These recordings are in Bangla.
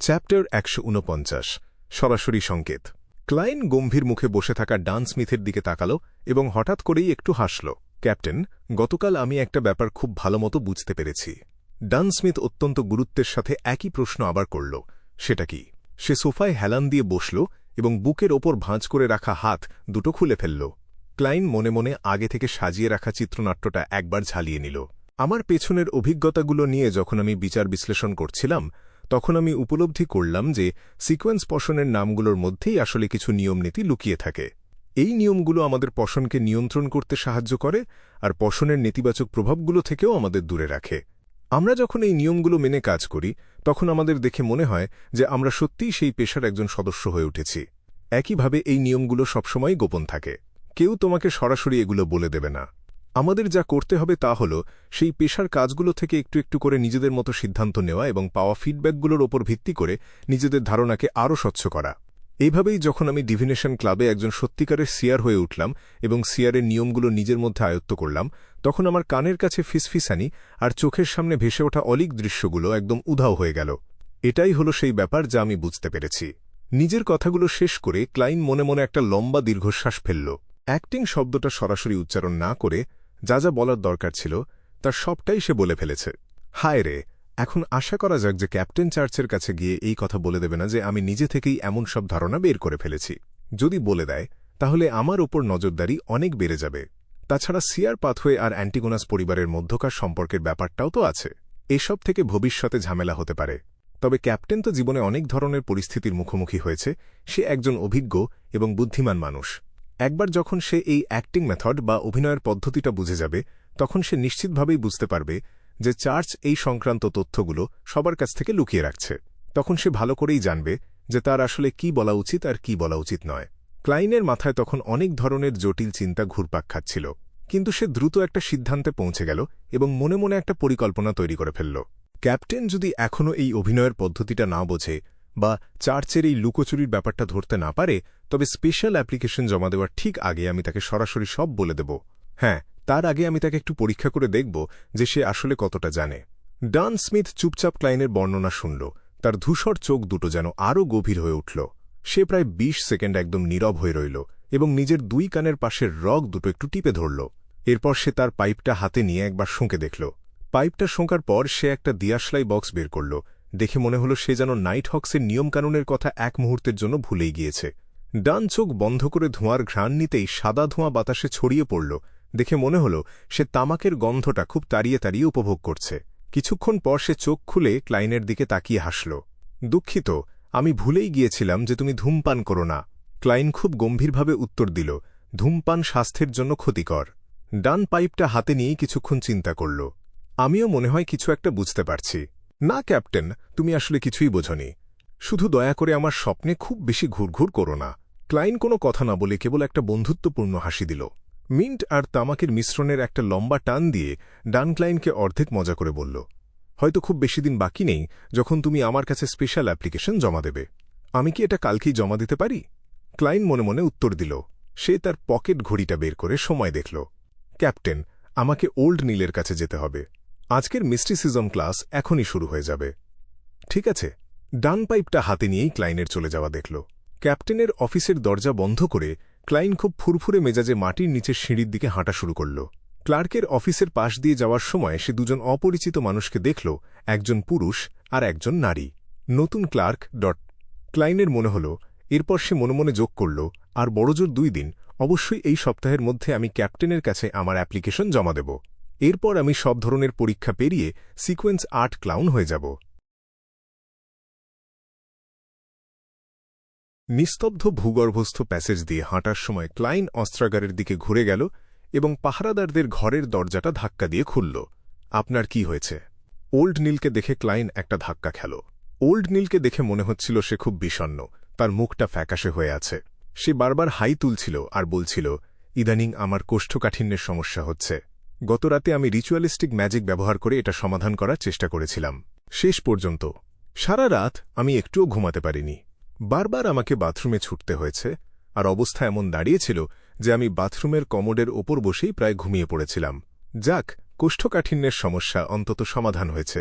চ্যাপ্টার ১৪৯ সরাসরি সংকেত। ক্লাইন গম্ভীর মুখে বসে থাকা ডান স্মিথের দিকে তাকাল এবং হঠাৎ করেই একটু হাসল। ক্যাপ্টেন, গতকাল আমি একটা ব্যাপার খুব ভালোমতো বুঝতে পেরেছি। ডান স্মিথ অত্যন্ত গুরুত্বের সাথে একই প্রশ্ন আবার করল। সেটা কি? সে সোফায় হেলান দিয়ে বসল এবং বুকের ওপর ভাঁজ করে রাখা হাত দুটো খুলে ফেলল। ক্লাইন মনে মনে আগে থেকে সাজিয়ে রাখা চিত্রনাট্যটা একবার ঝালিয়ে নিল। আমার পেছনের অভিজ্ঞতাগুলো নিয়ে যখন আমি বিচার বিশ্লেষণ করছিলাম, তখন আমি উপলব্ধি করলাম যে সিকোয়েন্স পশনের নামগুলোর মধ্যেই আসলে কিছু নিয়মনীতি লুকিয়ে থাকে। এই নিয়মগুলো আমাদের পশনকে নিয়ন্ত্রণ করতে সাহায্য করে আর পশনের নেতিবাচক প্রভাবগুলো থেকেও আমাদের দূরে রাখে। আমরা যখন এই নিয়মগুলো মেনে কাজ করি, তখন আমাদের দেখে মনে হয় যে আমরা সত্যিই সেই পেশার একজন সদস্য হয়ে উঠেছি। একইভাবে এই নিয়মগুলো সবসময় গোপন থাকে। কেউ তোমাকে সরাসরি এগুলো বলে দেবে না। আমাদের যা করতে হবে তা হল সেই পেশার কাজগুলো থেকে একটু একটু করে নিজেদের মতো সিদ্ধান্ত নেওয়া এবং পাওয়া ফিডব্যাকগুলোর ওপর ভিত্তি করে নিজেদের ধারণাকে আরও স্বচ্ছ করা। এইভাবেই যখন আমি ডিভিনেশন ক্লাবে একজন সত্যিকারের সিয়ার হয়ে উঠলাম এবং সিয়ারের নিয়মগুলো নিজের মধ্যে আয়ত্ত করলাম, তখন আমার কানের কাছে ফিসফিসানি আর চোখের সামনে ভেসে ওঠা অলীক দৃশ্যগুলো একদম উধাও হয়ে গেল। এটাই হলো সেই ব্যাপার যা আমি বুঝতে পেরেছি। নিজের কথাগুলো শেষ করে ক্লাইন মনে মনে একটা লম্বা দীর্ঘশ্বাস ফেলল। অ্যাক্টিং শব্দটা সরাসরি উচ্চারণ না করে যা যা বলার দরকার ছিল তার সবটাই সে বলে ফেলেছে। হায় রে, এখন আশা করা যাক যে ক্যাপ্টেন চার্চের কাছে গিয়ে এই কথা বলে দেবে না যে আমি নিজে থেকেই এমন সব ধারণা বের করে ফেলেছি। যদি বলে দেয়, তাহলে আমার ওপর নজরদারি অনেক বেড়ে যাবে। তাছাড়া সিয়ার পাথওয়ে আর অ্যান্টিগোনাস পরিবারের মধ্যকার সম্পর্কের ব্যাপারটাও তো আছে। এসব থেকে ভবিষ্যতে ঝামেলা হতে পারে। তবে ক্যাপ্টেন তো জীবনে অনেক ধরনের পরিস্থিতির মুখোমুখি হয়েছে। সে একজন অভিজ্ঞ এবং বুদ্ধিমান মানুষ। একবার যখন সে এই অ্যাক্টিং মেথড বা অভিনয়ের পদ্ধতিটা বুঝে যাবে, তখন সে নিশ্চিতভাবেই বুঝতে পারবে যে চার্চ এই সংক্রান্ত তথ্যগুলো সবার কাছ থেকে লুকিয়ে রাখছে। তখন সে ভালো করেই জানবে যে তার আসলে কি বলা উচিত আর কি বলা উচিত নয়। ক্লাইনের মাথায় তখন অনেক ধরনের জটিল চিন্তা ঘুরপাক খাচ্ছিল, কিন্তু সে দ্রুত একটা সিদ্ধান্তে পৌঁছে গেল এবং মনে মনে একটা পরিকল্পনা তৈরি করে ফেলল। ক্যাপ্টেন যদি এখনও এই অভিনয়ের পদ্ধতিটা না বোঝে বা চার্চের এই লুকোচুরির ব্যাপারটা ধরতে না পারে, তবে স্পেশাল অ্যাপ্লিকেশন জমা দেওয়ার ঠিক আগে আমি তাকে সরাসরি সব বলে দেব। হ্যাঁ, তার আগে আমি তাকে একটু পরীক্ষা করে দেখব যে সে আসলে কতটা জানে। ডান স্মিথ চুপচাপ ক্লাইনের বর্ণনা শুনল। তার ধূসর চোখ দুটো যেন আরও গভীর হয়ে উঠল। সে প্রায় ২০ সেকেন্ড একদম নীরব হয়ে রইল এবং নিজের দুই কানের পাশের রগ দুটো একটু টিপে ধরল। এরপর সে তার পাইপটা হাতে নিয়ে একবার শুঁকে দেখল। পাইপটা শোঁকার পর সে একটা দিয়াশলাই বক্স বের করল। দেখে মনে হলো সে যেন নাইট হক্সের নিয়মকানুনের কথা এক মুহূর্তের জন্য ভুলেই গিয়েছে। ডান চোখ বন্ধ করে ধোঁয়ার ঘ্রাণ নিতেই সাদা ধোঁয়া বাতাসে ছড়িয়ে পড়ল। দেখে মনে হলো সে তামাকের গন্ধটা খুব তাড়িয়ে তাড়িয়ে উপভোগ করছে। কিছুক্ষণ পর সে চোখ খুলে ক্লাইনের দিকে তাকিয়ে হাসল। দুঃখিত, আমি ভুলেই গিয়েছিলাম যে তুমি ধূমপান করো না। ক্লাইন খুব গম্ভীরভাবে উত্তর দিল, ধূমপান স্বাস্থ্যের জন্য ক্ষতিকর। ডান পাইপটা হাতে নিয়েই কিছুক্ষণ চিন্তা করল। আমিও মনে হয় কিছু একটা বুঝতে পারছি। না ক্যাপ্টেন, তুমি আসলে কিছুই বোঝনি। শুধু দয়া করে আমার স্বপ্নে খুব বেশি ঘুরঘুর করো না। ক্লাইন কোনো কথা না বলে কেবল একটা বন্ধুত্বপূর্ণ হাসি দিল। মিন্ট আর তামাকের মিশ্রণের একটা লম্বা টান দিয়ে ডান ক্লাইনকে অর্ধেক মজা করে বলল, হয়তো খুব বেশি দিন বাকি নেই যখন তুমি আমার কাছে স্পেশাল অ্যাপ্লিকেশন জমা দেবে। আমি কি এটা কালকেই জমা দিতে পারি? ক্লাইন মনে মনে উত্তর দিল। সে তার পকেট ঘড়িটা বের করে সময় দেখল। ক্যাপ্টেন, আমাকে ওল্ড নীলের কাছে যেতে হবে। আজকের মিস্টিসিজম ক্লাস এখনই শুরু হয়ে যাবে। ঠিক আছে। ডান পাইপটা হাতে নিয়েই ক্লাইনের চলে যাওয়া দেখল। ক্যাপ্টেনের অফিসের দরজা বন্ধ করে ক্লাইন খুব ফুরফুরে মেজাজে মাটির নিচের সিঁড়ির দিকে হাঁটা শুরু করল। ক্লার্কের অফিসের পাশ দিয়ে যাওয়ার সময় সে দুজন অপরিচিত মানুষকে দেখল, একজন পুরুষ আর একজন নারী। নতুন ক্লার্ক ক্লাইনের মনে হল। এরপর সে মনে মনে যোগ করল, আর বড়জোর ২ দিন, অবশ্যই এই সপ্তাহের মধ্যে আমি ক্যাপ্টেনের কাছে আমার অ্যাপ্লিকেশন জমা দেব। এরপর আমি সব ধরনের পরীক্ষা পেরিয়ে সিকোয়েন্স আর্ট ক্লাউন হয়ে যাব। নিস্তব্ধ ভূগর্ভস্থ প্যাসেজ দিয়ে হাঁটার সময় ক্লাইন অস্ত্রাগারের দিকে ঘুরে গেল এবং পাহারাদারদের ঘরের দরজাটা ধাক্কা দিয়ে খুলল। আপনার কি হয়েছে? ওল্ড নীলকে দেখে ক্লাইন একটা ধাক্কা খেল। ওল্ড নীলকে দেখে মনে হচ্ছিল সে খুব বিষণ্ণ। তার মুখটা ফ্যাকাশে হয়ে আছে। সে বারবার হাই তুলছিল আর বলছিল, ইদানিং আমার কোষ্ঠকাঠিন্যের সমস্যা হচ্ছে। গতরাতে আমি রিচুয়ালিস্টিক ম্যাজিক ব্যবহার করে এটা সমাধান করার চেষ্টা করেছিলাম। শেষ পর্যন্ত সারা রাত আমি একটুও ঘুমাতে পারিনি। বারবার আমাকে বাথরুমে ছুটতে হয়েছে, আর অবস্থা এমন দাঁড়িয়েছিল যে আমি বাথরুমের কমোডের ওপর বসেই প্রায় ঘুমিয়ে পড়েছিলাম। যাক, কোষ্ঠকাঠিন্যের সমস্যা অন্তত সমাধান হয়েছে।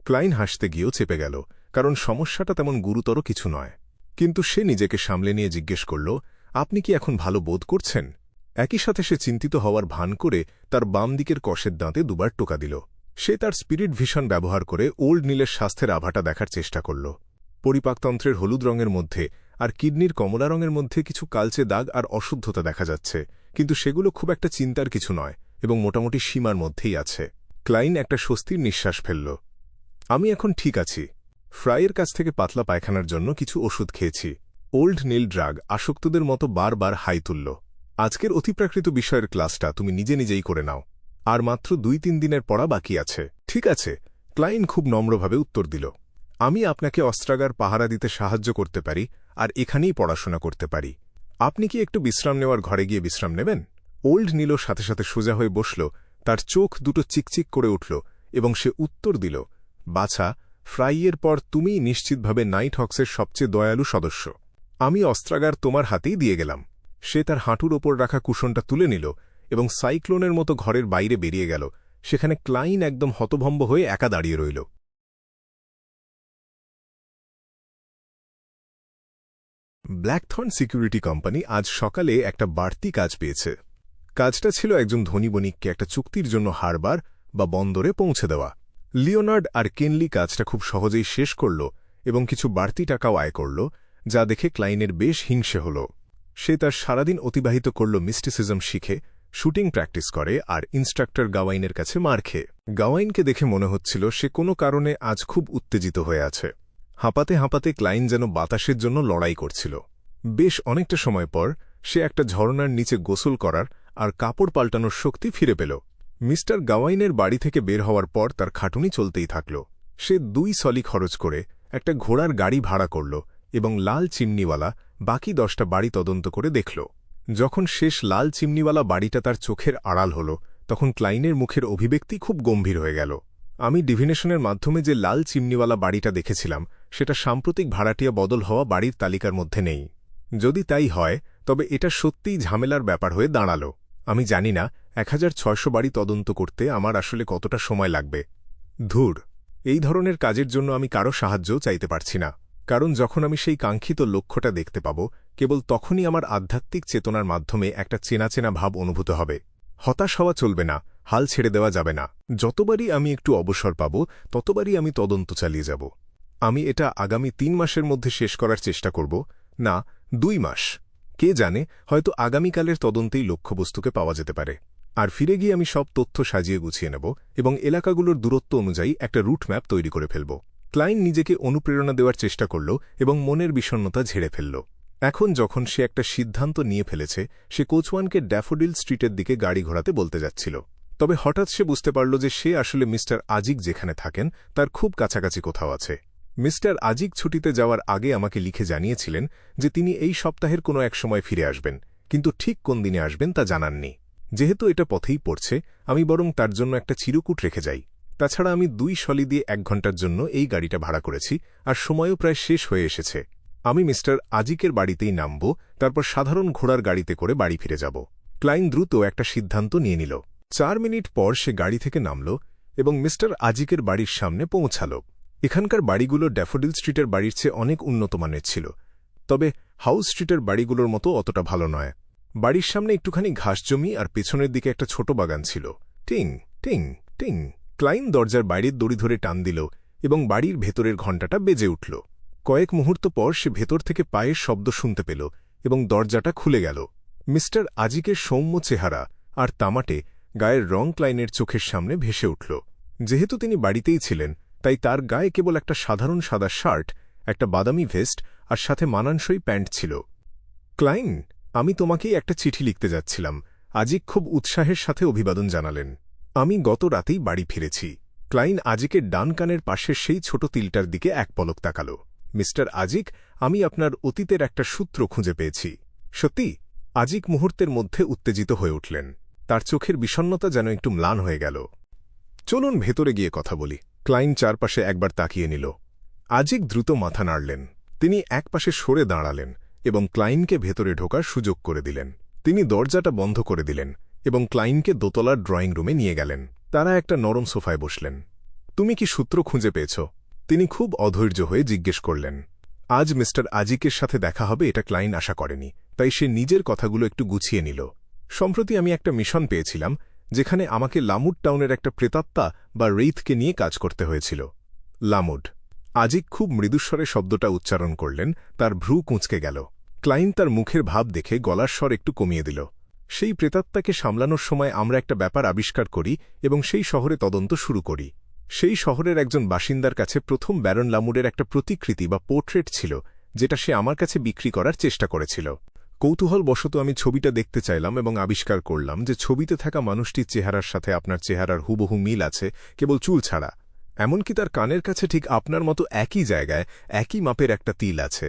ক্লাইন হাসতে গিয়েও চেপে গেল, কারণ সমস্যাটা তেমন গুরুতর কিছু নয়। কিন্তু সে নিজেকে সামলে নিয়ে জিজ্ঞেস করল, আপনি কি এখন ভালো বোধ করছেন? একই সাথে সে চিন্তিত হওয়ার ভান করে তার বাম দিকের কষের দাঁতে দুবার টোকা দিল। সে তার স্পিরিট ভিশন ব্যবহার করে ওল্ড নীলের স্বাস্থ্যের আভাটা দেখার চেষ্টা করল। পরিপাকতন্ত্রের হলুদ রঙের মধ্যে আর কিডনির কমলা রঙের মধ্যে কিছু কালচে দাগ আর অশুদ্ধতা দেখা যাচ্ছে, কিন্তু সেগুলো খুব একটা চিন্তার কিছু নয় এবং মোটামুটি সীমার মধ্যেই আছে। ক্লাইন একটা স্বস্তির নিঃশ্বাস ফেলল। আমি এখন ঠিক আছি। ফ্রাইয়ের কাছ থেকে পাতলা পায়খানার জন্য কিছু ওষুধ খেয়েছি। ওল্ড নীল ড্রাগ আসক্তদের মতো বারবার হাই তুলল। আজকের অতিপ্রাকৃত বিষয়ের ক্লাসটা তুমি নিজে নিজেই করে নাও। আর মাত্র 2-3 দিনের পড়া বাকি আছে। ঠিক আছে, ক্লাইন খুব নম্রভাবে উত্তর দিল। আমি আপনাকে অস্ত্রাগার পাহারা দিতে সাহায্য করতে পারি আর এখানেই পড়াশোনা করতে পারি। আপনি কি একটু বিশ্রাম নেওয়ার ঘরে গিয়ে বিশ্রাম নেবেন? ওল্ড নীল সাথে সাথে সোজা হয়ে বসল, তার চোখ দুটো চিকচিক করে উঠল এবং সে উত্তর দিল, বাছা, ফ্রাইয়ের পর তুমিই নিশ্চিতভাবে নাইট হক্সের সবচেয়ে দয়ালু সদস্য। আমি অস্ত্রাগার তোমার হাতেই দিয়ে গেলাম। সে তার হাঁটুর ওপর রাখা কুশনটা তুলে নিল এবং সাইক্লোনের মতো ঘরের বাইরে বেরিয়ে গেল। সেখানে ক্লাইন একদম হতভম্ব হয়ে একা দাঁড়িয়ে রইল। ব্ল্যাকথর্ন সিকিউরিটি কোম্পানি আজ সকালে একটা বাড়তি কাজ পেয়েছে। কাজটা ছিল একজন ধনী বণিককে একটা চুক্তির জন্য হারবার বা বন্দরে পৌঁছে দেওয়া। লিওনার্ড আর কেনলি কাজটা খুব সহজেই শেষ করল এবং কিছু বাড়তি টাকাও আয় করল, যা দেখে ক্লাইনের বেশ হিংসে হল। সে তার সারাদিন অতিবাহিত করল মিস্টিসিজম শিখে, শুটিং প্র্যাকটিস করে আর ইন্সট্রাক্টর গাওয়াইনের কাছে মার খেয়ে। গাওয়াইনকে দেখে মনে হচ্ছিল সে কোনো কারণে আজ খুব উত্তেজিত হয়ে আছে। হাঁপাতে হাঁপাতে ক্লাইন যেন বাতাসের জন্য লড়াই করছিল। বেশ অনেকটা সময় পর সে একটা ঝর্ণার নিচে গোসল করার আর কাপড় পাল্টানোর শক্তি ফিরে পেল। মিস্টার গাওয়াইনের বাড়ি থেকে বের হওয়ার পর তার খাটুনি চলতেই থাকল। সে 2 সলি খরচ করে একটা ঘোড়ার গাড়ি ভাড়া করল এবং লাল চিমনিওয়ালা বাকি 10টা বাড়ি তদন্ত করে দেখল। যখন শেষ লাল চিমনিওয়ালা বাড়িটা তার চোখের আড়াল হল, তখন ক্লাইনের মুখের অভিব্যক্তি খুব গম্ভীর হয়ে গেল। আমি ডিভিনেশনের মাধ্যমে যে লাল চিমনিওয়ালা বাড়িটা দেখেছিলাম সেটা সাম্প্রতিক ভাড়াটিয়া বদল হওয়া বাড়ির তালিকার মধ্যে নেই। যদি তাই হয় তবে এটা সত্যিই ঝামেলার ব্যাপার হয়ে দাঁড়াল। আমি জানি না 1600 বাড়ি তদন্ত করতে আমার আসলে কতটা সময় লাগবে। ধুর, এই ধরনের কাজের জন্য আমি কারো সাহায্যও চাইতে পারছি না, কারণ যখন আমি সেই কাঙ্ক্ষিত লক্ষ্যটা দেখতে পাব, কেবল তখনই আমার আধ্যাত্মিক চেতনার মাধ্যমে একটা চেনা চেনা ভাব অনুভূত হবে। হতাশ হওয়া চলবে না, হাল ছেড়ে দেওয়া যাবে না। যতবারই আমি একটু অবসর পাব, ততবারই আমি তদন্ত চালিয়ে যাব। আমি এটা আগামী 3 মাসের মধ্যে শেষ করার চেষ্টা করব, না 2 মাস। কে জানে, হয়তো আগামীকালের তদন্তেই লক্ষ্যবস্তুকে পাওয়া যেতে পারে। আর ফিরে গিয়ে আমি সব তথ্য সাজিয়ে গুছিয়ে নেব এবং এলাকাগুলোর দূরত্ব অনুযায়ী একটা রুট ম্যাপ তৈরি করে ফেলব। ক্লাইন নিজেকে অনুপ্রেরণা দেওয়ার চেষ্টা করল এবং মনের বিষণ্ণতা ঝেড়ে ফেলল। এখন যখন সে একটা সিদ্ধান্ত নিয়ে ফেলেছে, সে কোচওয়ানকে ড্যাফোডিল স্ট্রিটের দিকে গাড়ি ঘোরাতে বলতে যাচ্ছিল। তবে হঠাৎ সে বুঝতে পারল যে সে আসলে মিস্টার আজিক যেখানে থাকেন তার খুব কাছাকাছি কোথাও আছে। মিস্টার আজিক ছুটিতে যাওয়ার আগে আমাকে লিখে জানিয়েছিলেন যে তিনি এই সপ্তাহের কোনো এক সময় ফিরে আসবেন, কিন্তু ঠিক কোন দিনে আসবেন তা জানাননি। যেহেতু এটা পথেই পড়ছে, আমি বরং তার জন্য একটা চিরকুট রেখে যাই। তাছাড়া আমি 2 সলি দিয়ে 1 ঘণ্টার জন্য এই গাড়িটা ভাড়া করেছি আর সময়ও প্রায় শেষ হয়ে এসেছে। আমি মিস্টার আজিকের বাড়িতেই নামব, তারপর সাধারণ ঘোড়ার গাড়িতে করে বাড়ি ফিরে যাব। ক্লাইন দ্রুত একটা সিদ্ধান্ত নিয়ে নিল। 4 মিনিট পর সে গাড়ি থেকে নামল এবং মিস্টার আজিকের বাড়ির সামনে পৌঁছাল। এখানকার বাড়িগুলো ড্যাফোডিল স্ট্রিটের বাড়ির চেয়ে অনেক উন্নত মানের ছিল, তবে হাউস স্ট্রিটের বাড়িগুলোর মতো অতটা ভালো নয়। বাড়ির সামনে একটুখানি ঘাস জমি আর পেছনের দিকে একটা ছোট বাগান ছিল। টিং টিং টিং। ক্লাইন দরজার বাইরের দড়ি ধরে টান দিল এবং বাড়ির ভেতরের ঘণ্টাটা বেজে উঠল। কয়েক মুহূর্ত পর সে ভেতর থেকে পায়ের শব্দ শুনতে পেল এবং দরজাটা খুলে গেল। মিস্টার আজিকের সৌম্য চেহারা আর তামাটে গায়ের রং ক্লাইনের চোখের সামনে ভেসে উঠল। যেহেতু তিনি বাড়িতেই ছিলেন, তাই তার গায়ে কেবল একটা সাধারণ সাদা শার্ট, একটা বাদামি ভেস্ট আর সাথে মানানসই প্যান্ট ছিল। ক্লাইন, আমি তোমাকেই একটা চিঠি লিখতে যাচ্ছিলাম। আজিক খুব উৎসাহের সাথে অভিবাদন জানালেন। আমি গত রাতেই বাড়ি ফিরেছি। ক্লাইন আজিকের ডান কানের পাশের সেই ছোট তিলটার দিকে এক পলক তাকাল। মিস্টার আজিক, আমি আপনার অতীতের একটা সূত্র খুঁজে পেয়েছি। সত্যি? আজিক মুহূর্তের মধ্যে উত্তেজিত হয়ে উঠলেন। তার চোখের বিষণ্ণতা যেন একটু ম্লান হয়ে গেল। চলুন ভেতরে গিয়ে কথা বলি। ক্লাইন চারপাশে একবার তাকিয়ে নিল। আজিক দ্রুত মাথা নাড়লেন। তিনি একপাশে সরে দাঁড়ালেন এবং ক্লাইনকে ভেতরে ঢোকার সুযোগ করে দিলেন। তিনি দরজাটা বন্ধ করে দিলেন এবং ক্লাইনকে দোতলার ড্রয়িং রুমে নিয়ে গেলেন। তারা একটা নরম সোফায় বসলেন। তুমি কি সূত্র খুঁজে পেয়েছ? তিনি খুব অধৈর্য হয়ে জিজ্ঞেস করলেন, আজ মিস্টার আজিকের সাথে দেখা হবে এটা ক্লাইন আশা করেনি, তাই সে নিজের কথাগুলো একটু গুছিয়ে নিল। সম্প্রতি আমি একটা মিশন পেয়েছিলাম যেখানে আমাকে লামুড টাউনের একটা প্রেতাত্মা বা রেইথকে নিয়ে কাজ করতে হয়েছিল। লামুড। আজিক খুব মৃদুস্বরে শব্দটা উচ্চারণ করলেন, তার ভ্রু কুঁচকে গেল। ক্লাইন তার মুখের ভাব দেখে গলার স্বর একটু কমিয়ে দিল। সেই প্রেতাত্মাকে সামলানোর সময় আমরা একটা ব্যাপার আবিষ্কার করি এবং সেই শহরে তদন্ত শুরু করি। সেই শহরের একজন বাসিন্দার কাছে প্রথম ব্যারন লামুডের একটা প্রতিকৃতি বা পোর্ট্রেট ছিল, যেটা সে আমার কাছে বিক্রি করার চেষ্টা করেছিল। কৌতূহলবশত আমি ছবিটা দেখতে চাইলাম এবং আবিষ্কার করলাম যে ছবিতে থাকা মানুষটির চেহারার সাথে আপনার চেহারার হুবহু মিল আছে, কেবল চুল ছাড়া। এমনকি তার কানের কাছে ঠিক আপনার মতো একই জায়গায় একই মাপের একটা তিল আছে।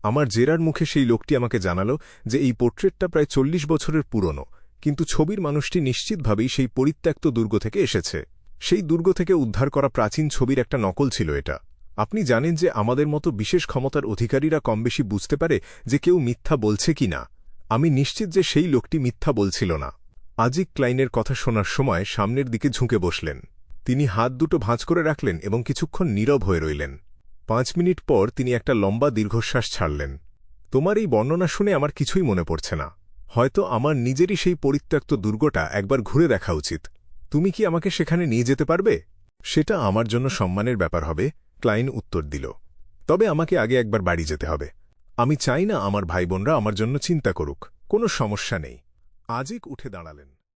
আমার জেরার মুখে সেই লোকটি আমাকে জানালো যে এই পোর্ট্রেটটা প্রায় 40 বছরের পুরনো, কিন্তু ছবির মানুষটি নিশ্চিতভাবেই সেই পরিত্যক্ত দুর্গ থেকে এসেছে। সেই দুর্গ থেকে উদ্ধার করা প্রাচীন ছবির একটা নকল ছিল এটা। আপনি জানেন যে আমাদের মতো বিশেষ ক্ষমতার অধিকারীরা কমবেশি বুঝতে পারে যে কেউ মিথ্যা বলছে কি না। আমি নিশ্চিত যে সেই লোকটি মিথ্যা বলছিল না। আজিক ক্লাইনের কথা শোনার সময় সামনের দিকে ঝুঁকে বসলেন। তিনি হাত দুটো ভাঁজ করে রাখলেন এবং কিছুক্ষণ নীরব হয়ে রইলেন। 5 মিনিট পর তিনি একটা লম্বা দীর্ঘশ্বাস ছাড়লেন। তোমার এই বর্ণনা শুনে আমার কিছুই মনে পড়ছে না। হয়তো আমার নিজেরই সেই পরিত্যক্ত দুর্গটা একবার ঘুরে দেখা উচিত। তুমি কি আমাকে সেখানে নিয়ে যেতে পারবে? সেটা আমার জন্য সম্মানের ব্যাপার হবে, ক্লাইন উত্তর দিল। তবে আমাকে আগে একবার বাড়ি যেতে হবে। আমি চাই না আমার ভাইবোনরা আমার জন্য চিন্তা করুক। কোনো সমস্যা নেই। আজিক উঠে দাঁড়ালেন।